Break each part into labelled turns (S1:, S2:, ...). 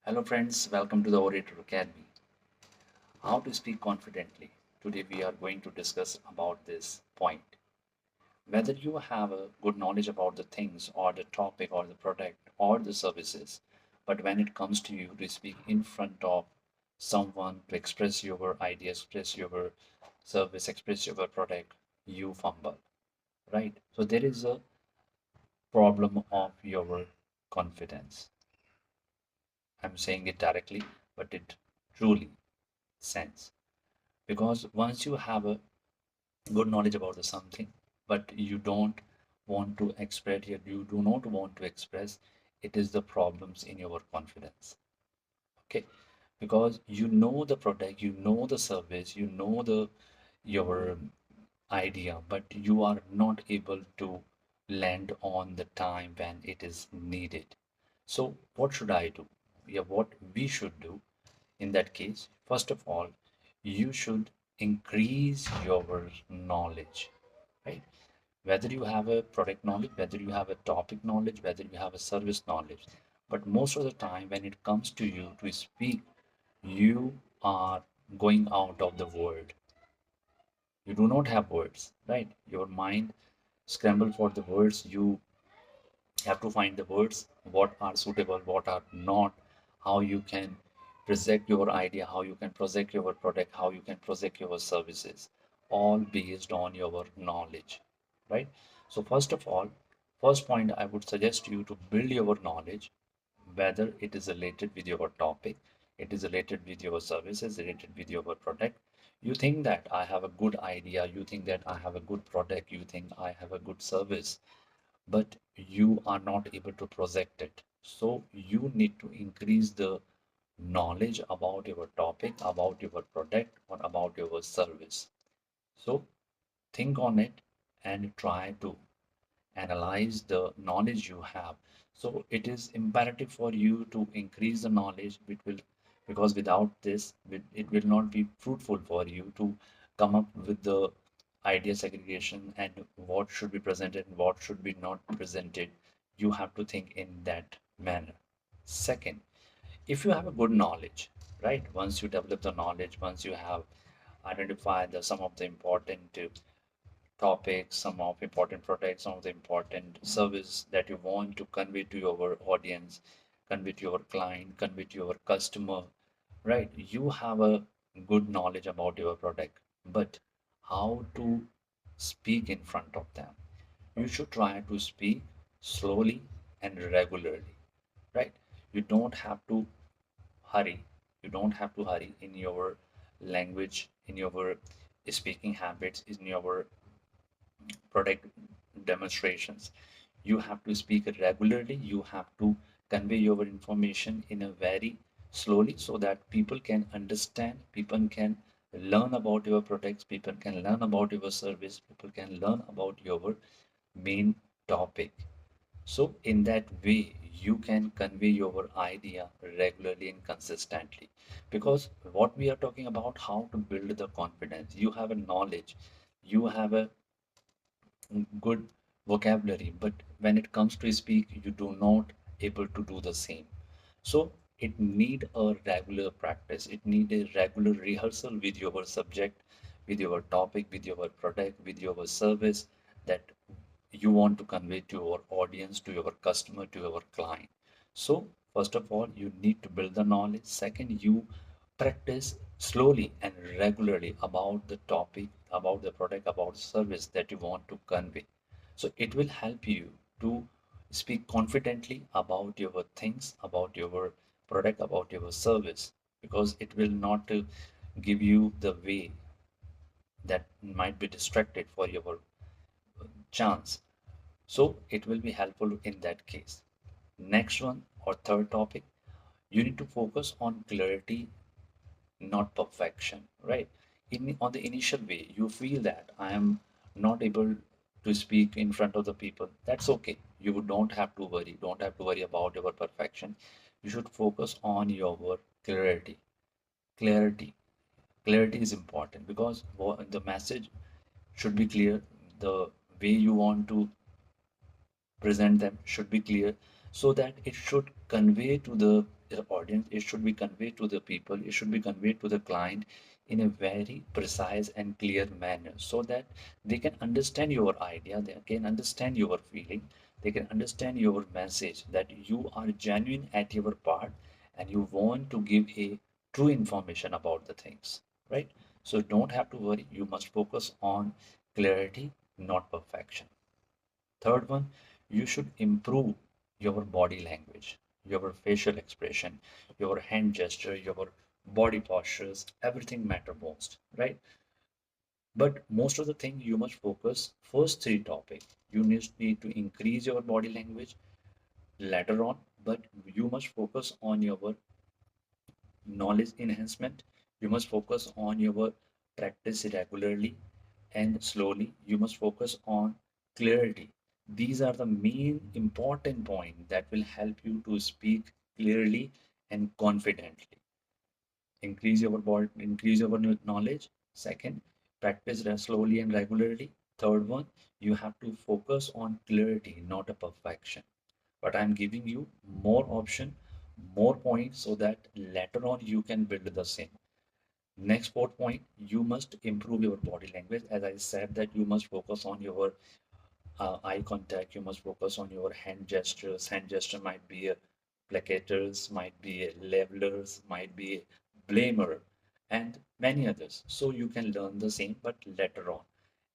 S1: Hello, friends. Welcome to the Orator Academy. How to speak confidently. Today, we are going to discuss about this point. Whether you have a good knowledge about the things or the topic or the product or the services, but when it comes to you to speak in front of someone to express your ideas, express your service, express your product, you fumble, right? So there is a problem of your confidence. I'm saying it directly, but it truly sense because once you have a good knowledge about the something but you don't want to express it, you do not want to express, it is the problems in your confidence. Okay, because you know the product, you know the service, you know the your idea, but you are not able to land on the time when it is needed. So what should I do? Yeah, what we should do in that case, first of all, you should increase your knowledge, right? Whether you have a product knowledge, whether you have a topic knowledge, whether you have a service knowledge, but most of the time when it comes to you to speak, you are going out of the world. You do not have words, right? Your mind scramble for the words. You have to find the words, what are suitable, what are not, how you can present your idea, how you can project your product, how you can project your services, all based on your knowledge, right? So first of all, first point I would suggest you to build your knowledge, whether it is related with your topic, it is related with your services, related with your product. You think that I have a good idea, you think that I have a good product, you think I have a good service, but you are not able to project it. So you need to increase the knowledge about your topic, about your product, or about your service. So think on it and try to analyze the knowledge you have. So it is imperative for you to increase the knowledge, which will, because without this, it will not be fruitful for you to come up with the idea segregation and what should be presented and what should be not presented. You have to think in that manner. Second, if you have a good knowledge, right? Once you develop the knowledge, once you have identified some of the important topics, some of important products, some of the important service that you want to convey to your audience, convey to your client, convey to your customer, right? You have a good knowledge about your product, but how to speak in front of them? You should try to speak slowly and regularly, right? You don't have to hurry. You don't have to hurry in your language, in your speaking habits, in your product demonstrations. You have to speak regularly. You have to convey your information in a very slowly so that people can understand, people can learn about your products, people can learn about your service, people can learn about your main topic. So in that way, you can convey your idea regularly and consistently. Because what we are talking about, how to build the confidence. You have a knowledge, you have a good vocabulary, but when it comes to speak, you do not able to do the same. So it need a regular practice. It need a regular rehearsal with your subject, with your topic, with your product, with your service that you want to convey to your audience, to your customer, to your client. So first of all, you need to build the knowledge. Second, you practice slowly and regularly about the topic, about the product, about service that you want to convey. So it will help you to speak confidently about your things, about your product, about your service, because it will not give you the way that might be distracted for your chance. So it will be helpful in that case. Next one or third topic, you need to focus on clarity, not perfection, right? On the initial way, you feel that I am not able to speak in front of the people. That's okay. You don't have to worry. Don't have to worry about your perfection. You should focus on your clarity. Clarity. Clarity is important because the message should be clear. The way you want to present them should be clear so that it should convey to the the audience, it should be conveyed to the people, it should be conveyed to the client in a very precise and clear manner so that they can understand your idea, they can understand your feeling, they can understand your message, that you are genuine at your part and you want to give a true information about the things, right? So don't have to worry, you must focus on clarity, not perfection. Third one, you should improve your body language, your facial expression, your hand gesture, your body postures, everything matter most, right? But most of the thing you must focus first three topic. You need to increase your body language later on, but you must focus on your knowledge enhancement. You must focus on your practice regularly and slowly. You must focus on clarity. These are the main important point that will help you to speak clearly and confidently. Increase your body, increase your knowledge. Second, practice slowly and regularly. Third one, you have to focus on clarity, not a perfection. But I'm giving you more option, more points so that later on you can build the same. Next fourth point, you must improve your body language. As I said that you must focus on your eye contact, you must focus on your hand gestures. Hand gesture might be a placators, might be a levelers, might be a blamer, and many others. So you can learn the same, but later on.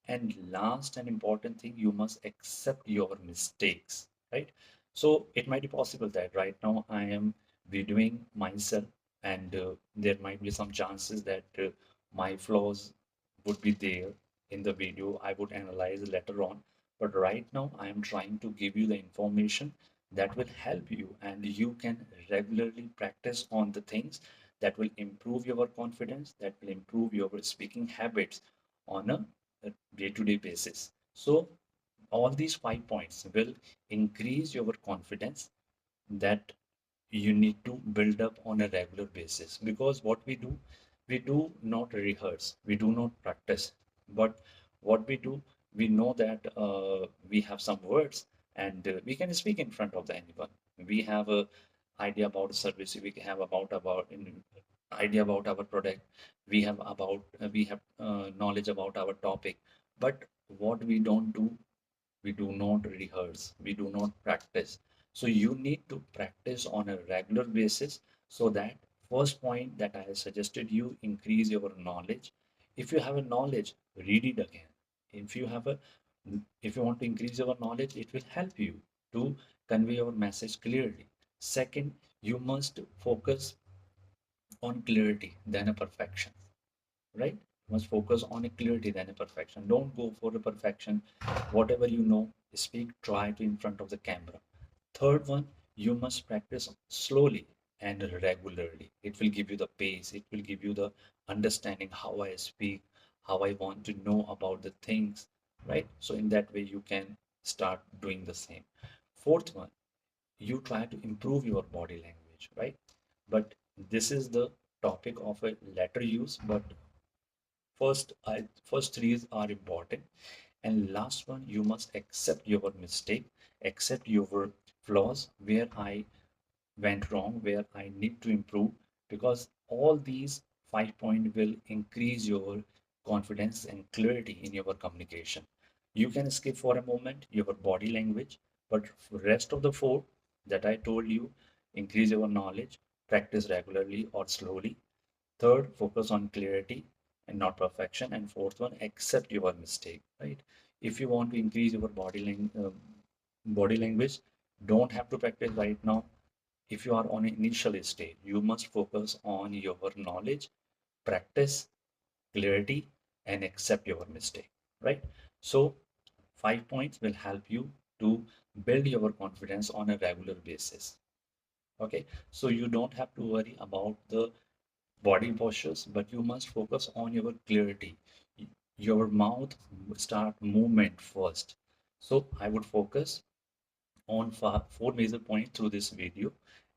S1: And last and important thing, you must accept your mistakes, right? So it might be possible that right now I am videoing myself, and there might be some chances that my flaws would be there in the video. I would analyze later on. But right now, I am trying to give you the information that will help you, and you can regularly practice on the things that will improve your confidence, that will improve your speaking habits on a day-to-day basis. So all these 5 points will increase your confidence that you need to build up on a regular basis, because what we do not rehearse, we do not practice, but what we do, we know that we have some words, and we can speak in front of the anyone. We have a idea about a service, we have about idea about our product, we have knowledge about our topic, but what we don't do, we do not rehearse, we do not practice. So you need to practice on a regular basis so that first point that I have suggested you, increase your knowledge. If you have a knowledge, read it again. If you have a if you want to increase your knowledge, it will help you to convey your message clearly. Second, you must focus on clarity than a perfection, right? You must focus on a clarity than a perfection. Don't go for a perfection. Whatever you know, speak, try to in front of the camera. Third one, you must practice slowly and regularly. It will give you the pace, it will give you the understanding how I speak, how I want to know about the things, right? So in that way, you can start doing the same. Fourth one, you try to improve your body language, right? But this is the topic of a letter use, but first three are important, and last one, you must accept your mistake, accept your flaws, where I went wrong, where I need to improve, because all these 5 points will increase your confidence and clarity in your communication. You can skip for a moment your body language, but for rest of the four that I told you, increase your knowledge, practice regularly or slowly. Third, focus on clarity and not perfection. And fourth one, accept your mistake, right? If you want to increase your body language, don't have to practice right now. If you are on an initial stage, you must focus on your knowledge, practice, clarity, and accept your mistake, right? So 5 points will help you to build your confidence on a regular basis. Okay, so you don't have to worry about the body postures, but you must focus on your clarity. Your mouth start movement first. So I would focus on four major points through this video,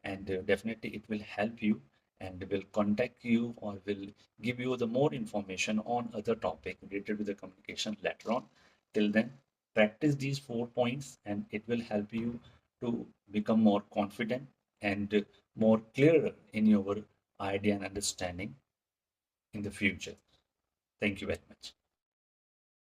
S1: and definitely it will help you and will contact you or will give you the more information on other topic related with the communication later on. Till then, practice these 4 points and it will help you to become more confident and more clearer in your idea and understanding in the future. Thank you very much.